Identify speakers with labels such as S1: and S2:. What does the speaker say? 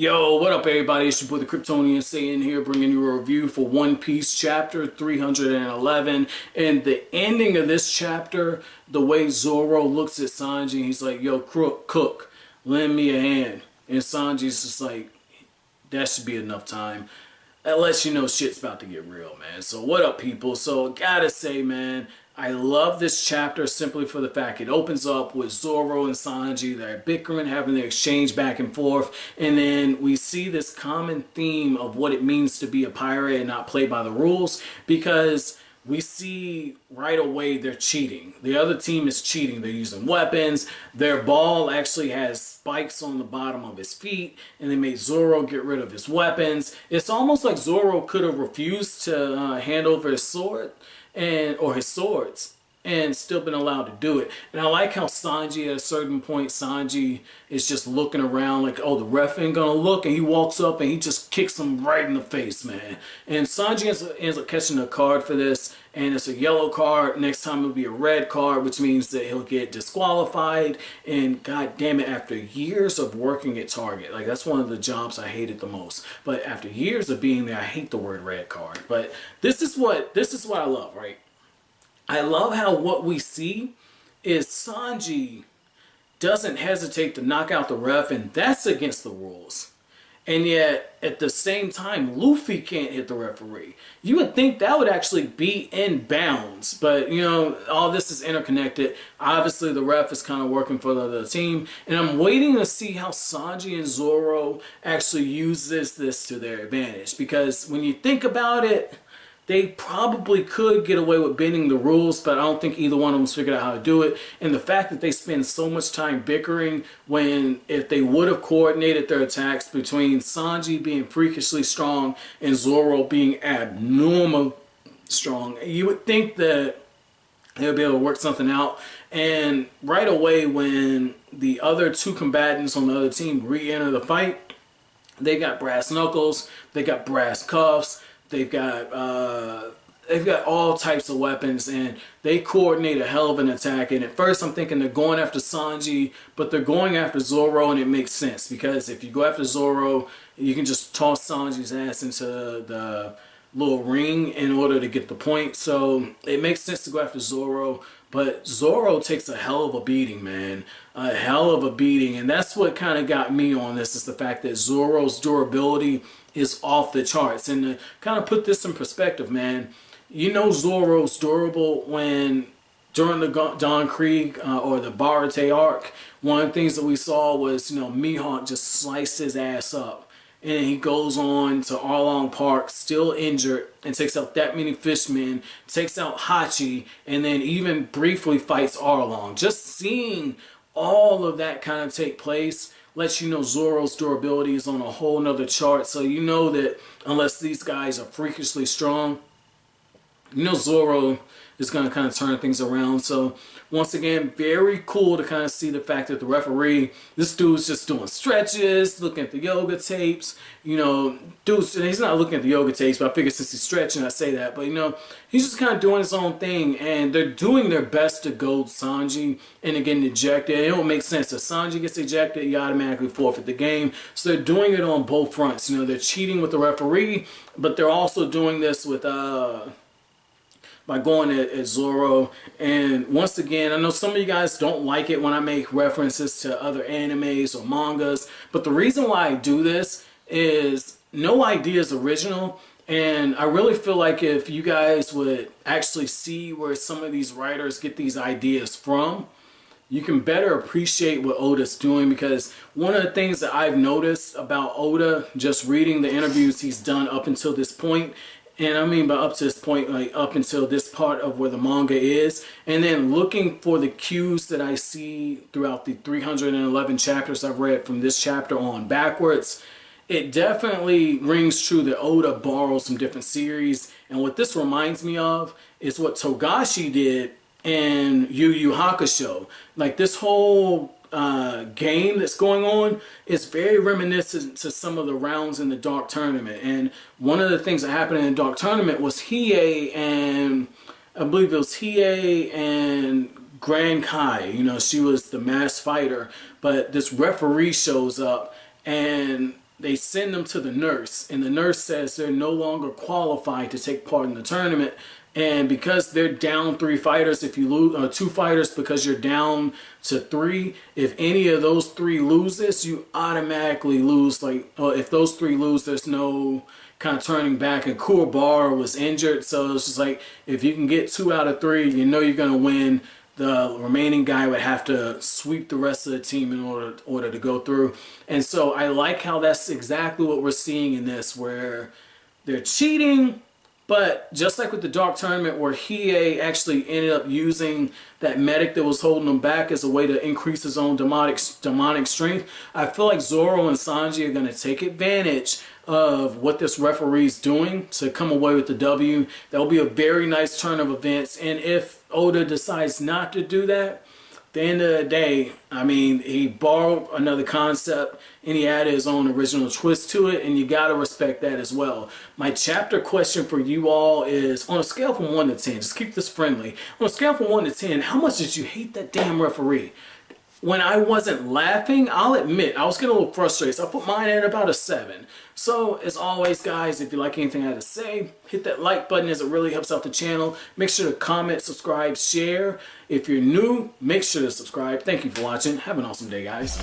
S1: Yo, what up everybody? It's your boy the Kryptonian saying here, bringing you a review for One Piece chapter 311. And the ending of this chapter, the way Zoro looks at Sanji, he's like, yo, Cook, lend me a hand. And Sanji's just like, that should be enough time. That lets you know shit's about to get real, man. So what up, people? So gotta say, man, I love this chapter simply for the fact it opens up with Zoro and Sanji. They're bickering, having their exchange back and forth. And then we see this common theme of what it means to be a pirate and not play by the rules. Because we see right away they're cheating. The other team is cheating. They're using weapons. Their ball actually has spikes on the bottom of his feet. And they made Zoro get rid of his weapons. It's almost like Zoro could have refused to hand over his sword or his swords and still been allowed to do it. And I like how Sanji, at a certain point, Sanji is just looking around like, oh, the ref ain't gonna look, and he walks up and he just kicks him right in the face, man. And Sanji ends up catching a card for this, and it's a yellow card. Next time it'll be a red card, which means that he'll get disqualified. And god damn it, after years of working at Target, like that's one of the jobs I hated the most. But after years of being there, I hate the word red card. But this is what I love, right? I love how what we see is Sanji doesn't hesitate to knock out the ref, and that's against the rules. And yet, at the same time, Luffy can't hit the referee. You would think that would actually be in bounds, but you know, all this is interconnected. Obviously, the ref is kind of working for the other team, and I'm waiting to see how Sanji and Zoro actually use this to their advantage. Because when you think about it, they probably could get away with bending the rules, but I don't think either one of them's figured out how to do it. And the fact that they spend so much time bickering when if they would have coordinated their attacks between Sanji being freakishly strong and Zoro being abnormal strong, you would think that they'll be able to work something out. And right away when the other two combatants on the other team re-enter the fight, they got brass knuckles, they got brass cuffs, they've got all types of weapons, and they coordinate a hell of an attack. And at first I'm thinking they're going after Sanji, but they're going after Zoro, and it makes sense because if you go after Zoro, you can just toss Sanji's ass into the little ring in order to get the point. So it makes sense to go after Zoro, but Zoro takes a hell of a beating, man. A hell of a beating. And that's what kind of got me on this, is the fact that Zoro's durability is off the charts. And to kind of put this in perspective, man, you know Zoro's durable when during the Don Krieg or the Barate arc, one of the things that we saw was, you know, Mihawk just sliced his ass up. And he goes on to Arlong Park, still injured, and takes out that many fishmen, takes out Hachi, and then even briefly fights Arlong. Just seeing all of that kind of take place lets you know Zoro's durability is on a whole nother chart. So you know that unless these guys are freakishly strong, you know Zoro is going to kind of turn things around. So once again, very cool to kind of see the fact that the referee, this dude's just doing stretches, looking at the yoga tapes. You know, dude's, he's not looking at the yoga tapes, but I figure since he's stretching, I say that. But you know, he's just kind of doing his own thing, and they're doing their best to goad Sanji into getting ejected. It don't make sense. If Sanji gets ejected, you automatically forfeit the game. So they're doing it on both fronts. You know, they're cheating with the referee, but they're also doing this with by going at Zoro. And once again, I know some of you guys don't like it when I make references to other animes or mangas, but the reason why I do this is no idea is original, and I really feel like if you guys would actually see where some of these writers get these ideas from, you can better appreciate what Oda's doing. Because one of the things that I've noticed about Oda, just reading the interviews he's done up until this point, and I mean by up to this point, like up until this part of where the manga is, and then looking for the cues that I see throughout the 311 chapters I've read from this chapter on backwards, it definitely rings true that Oda borrows from different series. And what this reminds me of is what Togashi did in Yu Yu Hakusho. Like this whole game that's going on is very reminiscent to some of the rounds in the Dark Tournament. And one of the things that happened in the Dark Tournament was Hiei and I believe it was Hiei and Grand Kai. You know, she was the mass fighter, but this referee shows up and they send them to the nurse, and the nurse says they're no longer qualified to take part in the tournament. And because they're down 3 fighters, if you lose 2 fighters, because you're down to 3, if any of those 3 loses, you automatically lose. Like, if those 3 lose, there's no kind of turning back. And Kuwabara was injured, so it's just like, if you can get 2 out of 3, you know you're gonna win. The remaining guy would have to sweep the rest of the team in order to go through. And so I like how that's exactly what we're seeing in this, where they're cheating. But just like with the Dark Tournament, where Hiei actually ended up using that medic that was holding him back as a way to increase his own demonic strength, I feel like Zoro and Sanji are going to take advantage of what this referee's doing to come away with the W. That'll be a very nice turn of events. And if Oda decides not to do that, at the end of the day, I mean, he borrowed another concept and he added his own original twist to it, and you gotta respect that as well. My chapter question for you all is, on a scale from 1 to 10, just keep this friendly. On a scale from 1 to 10, how much did you hate that damn referee? When I wasn't laughing, I'll admit, I was getting a little frustrated, so I put mine at about a 7. So, as always, guys, if you like anything I had to say, hit that like button as it really helps out the channel. Make sure to comment, subscribe, share. If you're new, make sure to subscribe. Thank you for watching. Have an awesome day, guys.